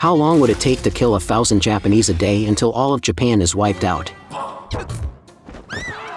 How long would it take to kill 1,000 Japanese a day until all of Japan is wiped out?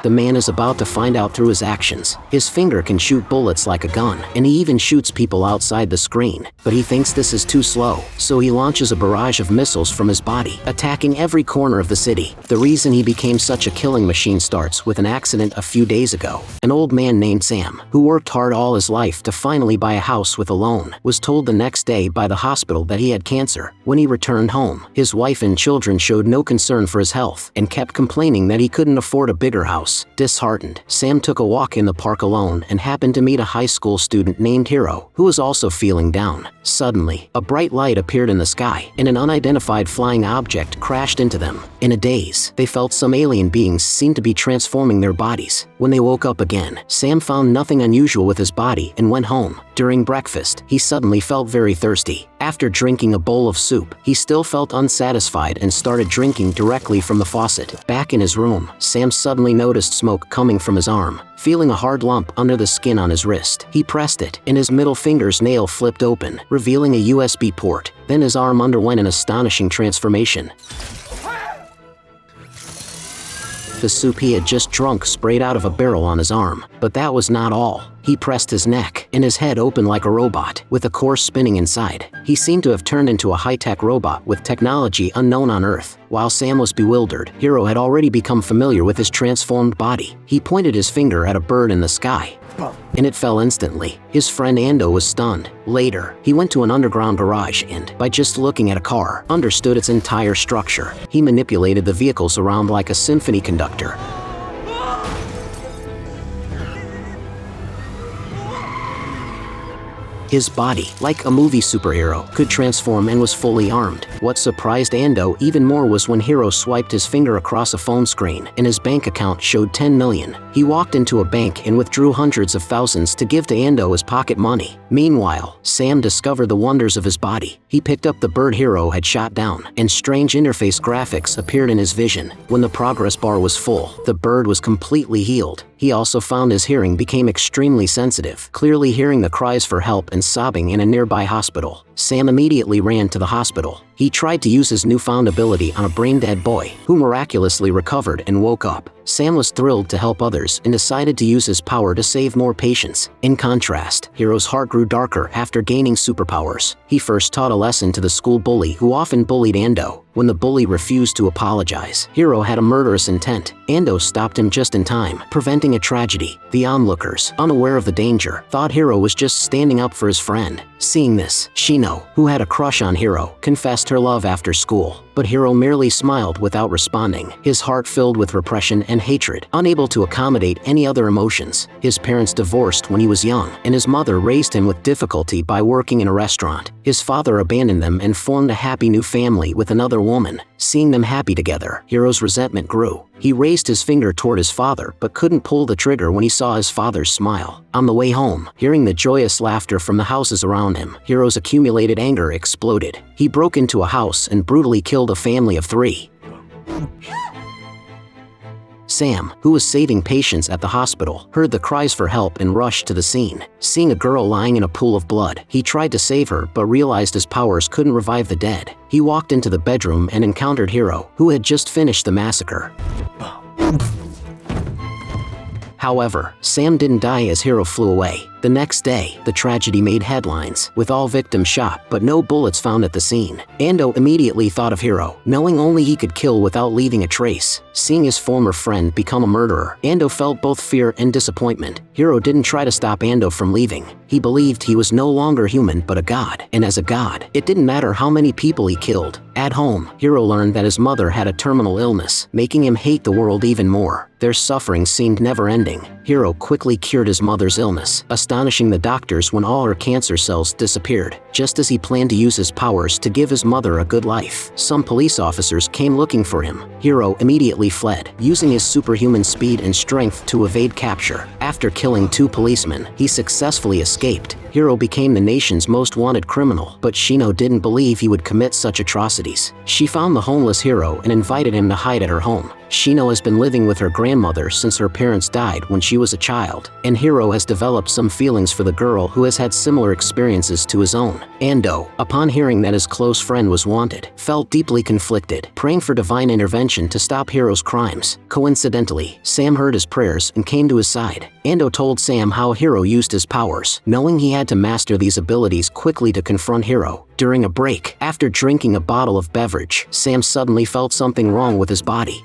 The man is about to find out through his actions. His finger can shoot bullets like a gun, and he even shoots people outside the screen. But he thinks this is too slow, so he launches a barrage of missiles from his body, attacking every corner of the city. The reason he became such a killing machine starts with an accident a few days ago. An old man named Sam, who worked hard all his life to finally buy a house with a loan, was told the next day by the hospital that he had cancer. When he returned home, his wife and children showed no concern for his health and kept complaining that he couldn't afford a bigger house. Disheartened, Sam took a walk in the park alone and happened to meet a high school student named Hiro, who was also feeling down. Suddenly, a bright light appeared in the sky, and an unidentified flying object crashed into them. In a daze, they felt some alien beings seemed to be transforming their bodies. When they woke up again, Sam found nothing unusual with his body and went home. During breakfast, he suddenly felt very thirsty. After drinking a bowl of soup, he still felt unsatisfied and started drinking directly from the faucet. Back in his room, Sam suddenly noticed smoke coming from his arm. Feeling a hard lump under the skin on his wrist, he pressed it, and his middle finger's nail flipped open, revealing a USB port. Then his arm underwent an astonishing transformation. The soup he had just drunk sprayed out of a barrel on his arm. But that was not all. He pressed his neck, and his head opened like a robot, with a core spinning inside. He seemed to have turned into a high-tech robot with technology unknown on Earth. While Sam was bewildered, Hiro had already become familiar with his transformed body. He pointed his finger at a bird in the sky, and it fell instantly. His friend Ando was stunned. Later, he went to an underground garage and, by just looking at a car, understood its entire structure. He manipulated the vehicles around like a symphony conductor. His body, like a movie superhero, could transform and was fully armed. What surprised Ando even more was when Hiro swiped his finger across a phone screen and his bank account showed 10 million. He walked into a bank and withdrew hundreds of thousands to give to Ando as pocket money. Meanwhile, Sam discovered the wonders of his body. He picked up the bird Hiro had shot down, and strange interface graphics appeared in his vision. When the progress bar was full, the bird was completely healed. He also found his hearing became extremely sensitive, clearly hearing the cries for help and sobbing in a nearby hospital. Sam immediately ran to the hospital. He tried to use his newfound ability on a brain-dead boy, who miraculously recovered and woke up. Sam was thrilled to help others and decided to use his power to save more patients. In contrast, Hiro's heart grew darker after gaining superpowers. He first taught a lesson to the school bully who often bullied Ando. When the bully refused to apologize, Hiro had a murderous intent. Ando stopped him just in time, preventing a tragedy. The onlookers, unaware of the danger, thought Hiro was just standing up for his friend. Seeing this, Shino, who had a crush on Hiro, confessed her love after school. But Hiro merely smiled without responding, his heart filled with repression and hatred, unable to accommodate any other emotions. His parents divorced when he was young, and his mother raised him with difficulty by working in a restaurant. His father abandoned them and formed a happy new family with another woman. Seeing them happy together, Hiro's resentment grew. He raised his finger toward his father but couldn't pull the trigger when he saw his father's smile. On the way home, hearing the joyous laughter from the houses around him, Hiro's accumulated anger exploded. He broke into a house and brutally killed a family of 3. Sam, who was saving patients at the hospital, heard the cries for help and rushed to the scene. Seeing a girl lying in a pool of blood, he tried to save her but realized his powers couldn't revive the dead. He walked into the bedroom and encountered Hiro, who had just finished the massacre. However, Sam didn't die as Hiro flew away. The next day, the tragedy made headlines, with all victims shot but no bullets found at the scene. Ando immediately thought of Hiro, knowing only he could kill without leaving a trace. Seeing his former friend become a murderer, Ando felt both fear and disappointment. Hiro didn't try to stop Ando from leaving. He believed he was no longer human but a god, and as a god, it didn't matter how many people he killed. At home, Hiro learned that his mother had a terminal illness, making him hate the world even more. Their suffering seemed never-ending. Hiro quickly cured his mother's illness, astonishing the doctors when all her cancer cells disappeared, just as he planned to use his powers to give his mother a good life. Some police officers came looking for him. Hiro immediately fled, using his superhuman speed and strength to evade capture. After killing 2 policemen, he successfully escaped. Hiro became the nation's most wanted criminal, but Shino didn't believe he would commit such atrocities. She found the homeless Hiro and invited him to hide at her home. Shino has been living with her grandmother since her parents died when she was a child, and Hiro has developed some feelings for the girl who has had similar experiences to his own. Ando, upon hearing that his close friend was wanted, felt deeply conflicted, praying for divine intervention to stop Hiro's crimes. Coincidentally, Sam heard his prayers and came to his side. Ando told Sam how Hiro used his powers, knowing he had to master these abilities quickly to confront Hiro. During a break, after drinking a bottle of beverage, Sam suddenly felt something wrong with his body.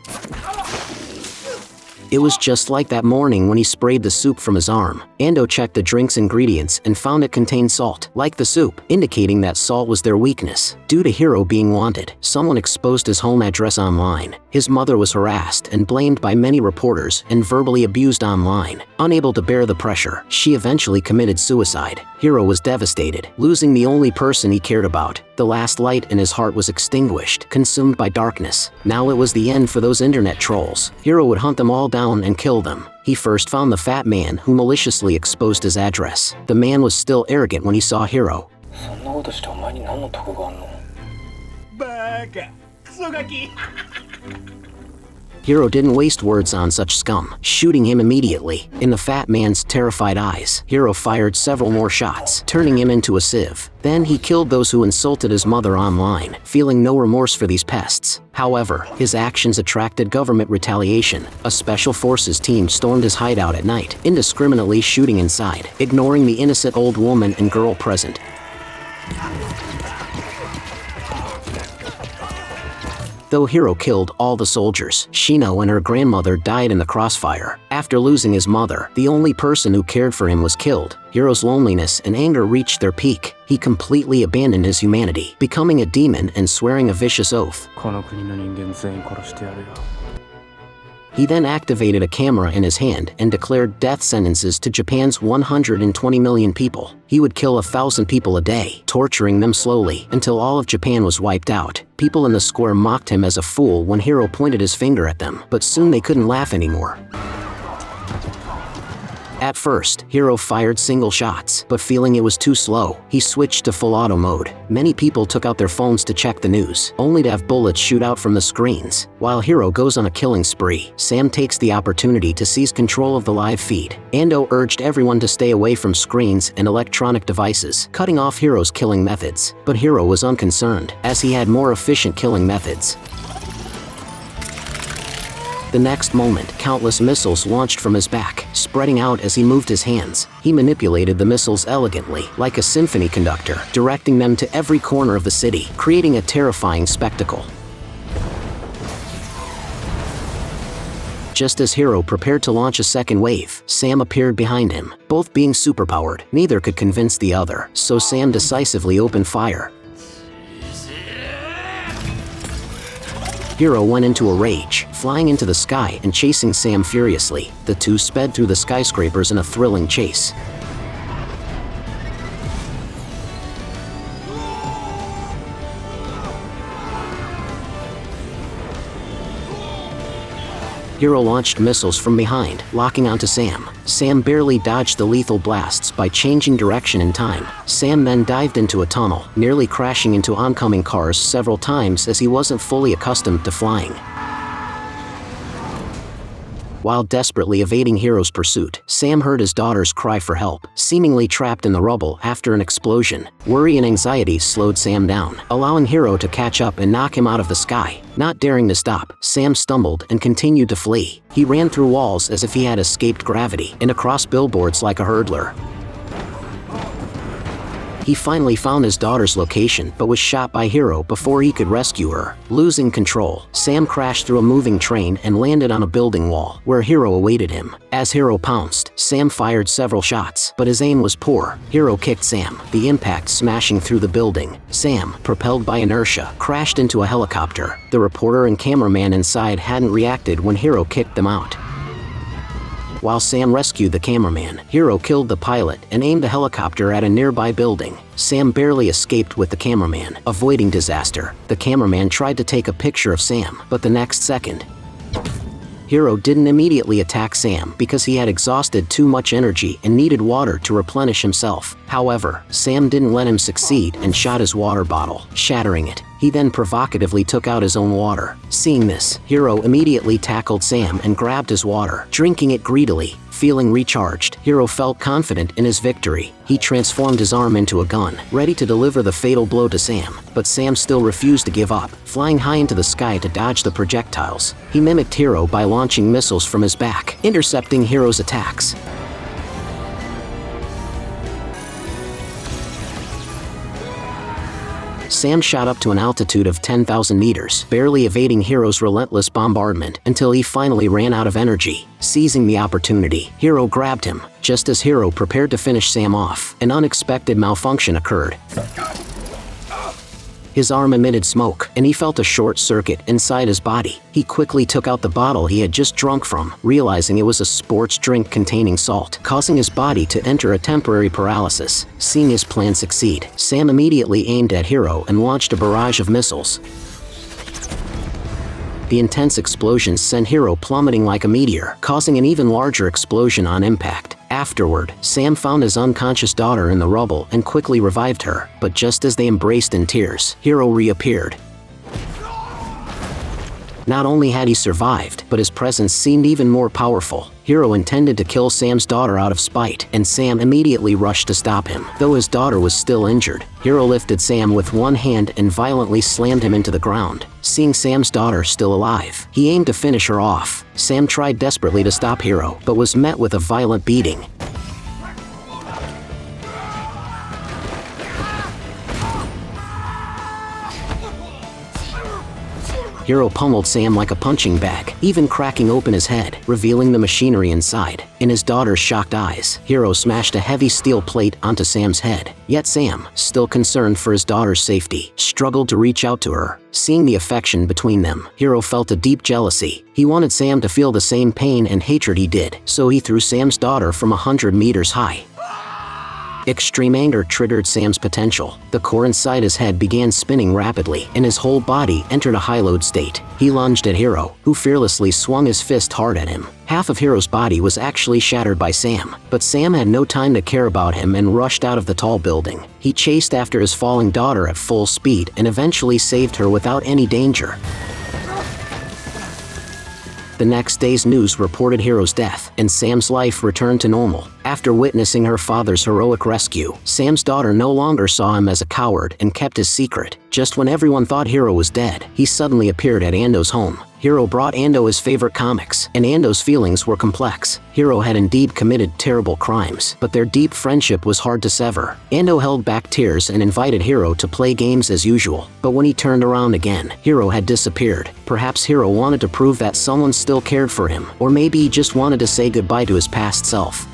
It was just like that morning when he sprayed the soup from his arm. Ando checked the drink's ingredients and found it contained salt, like the soup, indicating that salt was their weakness. Due to Hiro being wanted, someone exposed his home address online. His mother was harassed and blamed by many reporters and verbally abused online. Unable to bear the pressure, she eventually committed suicide. Hiro was devastated, losing the only person he cared about. The last light in his heart was extinguished, consumed by darkness. Now it was the end for those internet trolls. Hiro would hunt them all down and kill them. He first found the fat man who maliciously exposed his address. The man was still arrogant when he saw Hiro. Hiro didn't waste words on such scum, shooting him immediately. In the fat man's terrified eyes, Hiro fired several more shots, turning him into a sieve. Then he killed those who insulted his mother online, feeling no remorse for these pests. However, his actions attracted government retaliation. A special forces team stormed his hideout at night, indiscriminately shooting inside, ignoring the innocent old woman and girl present. Though Hiro killed all the soldiers, Shino and her grandmother died in the crossfire. After losing his mother, the only person who cared for him was killed. Hiro's loneliness and anger reached their peak. He completely abandoned his humanity, becoming a demon and swearing a vicious oath. He then activated a camera in his hand and declared death sentences to Japan's 120 million people. He would kill 1,000 people a day, torturing them slowly until all of Japan was wiped out. People in the square mocked him as a fool when Hiro pointed his finger at them, but soon they couldn't laugh anymore. At first, Hiro fired single shots, but feeling it was too slow, he switched to full auto mode. Many people took out their phones to check the news, only to have bullets shoot out from the screens. While Hiro goes on a killing spree, Sam takes the opportunity to seize control of the live feed. Ando urged everyone to stay away from screens and electronic devices, cutting off Hiro's killing methods. But Hiro was unconcerned, as he had more efficient killing methods. The next moment, countless missiles launched from his back, spreading out as he moved his hands. He manipulated the missiles elegantly, like a symphony conductor, directing them to every corner of the city, creating a terrifying spectacle. Just as Hiro prepared to launch a second wave, Sam appeared behind him. Both being superpowered, neither could convince the other, so Sam decisively opened fire. Hiro went into a rage, flying into the sky and chasing Sam furiously. The two sped through the skyscrapers in a thrilling chase. Hiro launched missiles from behind, locking onto Sam. Sam barely dodged the lethal blasts by changing direction in time. Sam then dived into a tunnel, nearly crashing into oncoming cars several times as he wasn't fully accustomed to flying. While desperately evading Hiro's pursuit, Sam heard his daughter's cry for help, seemingly trapped in the rubble after an explosion. Worry and anxiety slowed Sam down, allowing Hiro to catch up and knock him out of the sky. Not daring to stop, Sam stumbled and continued to flee. He ran through walls as if he had escaped gravity, and across billboards like a hurdler. He finally found his daughter's location but was shot by Hiro before he could rescue her. Losing control, Sam crashed through a moving train and landed on a building wall, where Hiro awaited him. As Hiro pounced, Sam fired several shots, but his aim was poor. Hiro kicked Sam, the impact smashing through the building. Sam, propelled by inertia, crashed into a helicopter. The reporter and cameraman inside hadn't reacted when Hiro kicked them out. While Sam rescued the cameraman, Hiro killed the pilot and aimed the helicopter at a nearby building. Sam barely escaped with the cameraman, avoiding disaster. The cameraman tried to take a picture of Sam, but the next second, Hiro didn't immediately attack Sam because he had exhausted too much energy and needed water to replenish himself. However, Sam didn't let him succeed and shot his water bottle, shattering it. He then provocatively took out his own water. Seeing this, Hiro immediately tackled Sam and grabbed his water, drinking it greedily. Feeling recharged, Hiro felt confident in his victory. He transformed his arm into a gun, ready to deliver the fatal blow to Sam. But Sam still refused to give up, flying high into the sky to dodge the projectiles. He mimicked Hiro by launching missiles from his back, intercepting Hiro's attacks. Sam shot up to an altitude of 10,000 meters, barely evading Hiro's relentless bombardment until he finally ran out of energy. Seizing the opportunity, Hiro grabbed him. Just as Hiro prepared to finish Sam off, an unexpected malfunction occurred. His arm emitted smoke, and he felt a short circuit inside his body. He quickly took out the bottle he had just drunk from, realizing it was a sports drink containing salt, causing his body to enter a temporary paralysis. Seeing his plan succeed, Sam immediately aimed at Hiro and launched a barrage of missiles. The intense explosions sent Hiro plummeting like a meteor, causing an even larger explosion on impact. Afterward, Sam found his unconscious daughter in the rubble and quickly revived her, but just as they embraced in tears, Hiro reappeared. Not only had he survived, but his presence seemed even more powerful. Hiro intended to kill Sam's daughter out of spite, and Sam immediately rushed to stop him. Though his daughter was still injured, Hiro lifted Sam with one hand and violently slammed him into the ground. Seeing Sam's daughter still alive, he aimed to finish her off. Sam tried desperately to stop Hiro, but was met with a violent beating. Hiro pummeled Sam like a punching bag, even cracking open his head, revealing the machinery inside. In his daughter's shocked eyes, Hiro smashed a heavy steel plate onto Sam's head. Yet Sam, still concerned for his daughter's safety, struggled to reach out to her. Seeing the affection between them, Hiro felt a deep jealousy. He wanted Sam to feel the same pain and hatred he did, so he threw Sam's daughter from 100 meters high. Extreme anger triggered Sam's potential. The core inside his head began spinning rapidly, and his whole body entered a high-load state. He lunged at Hiro, who fearlessly swung his fist hard at him. Half of Hiro's body was actually shattered by Sam, but Sam had no time to care about him and rushed out of the tall building. He chased after his falling daughter at full speed and eventually saved her without any danger. The next day's news reported Hiro's death, and Sam's life returned to normal. After witnessing her father's heroic rescue, Sam's daughter no longer saw him as a coward and kept his secret. Just when everyone thought Hiro was dead, he suddenly appeared at Ando's home. Hiro brought Ando his favorite comics, and Ando's feelings were complex. Hiro had indeed committed terrible crimes, but their deep friendship was hard to sever. Ando held back tears and invited Hiro to play games as usual, but when he turned around again, Hiro had disappeared. Perhaps Hiro wanted to prove that someone still cared for him, or maybe he just wanted to say goodbye to his past self.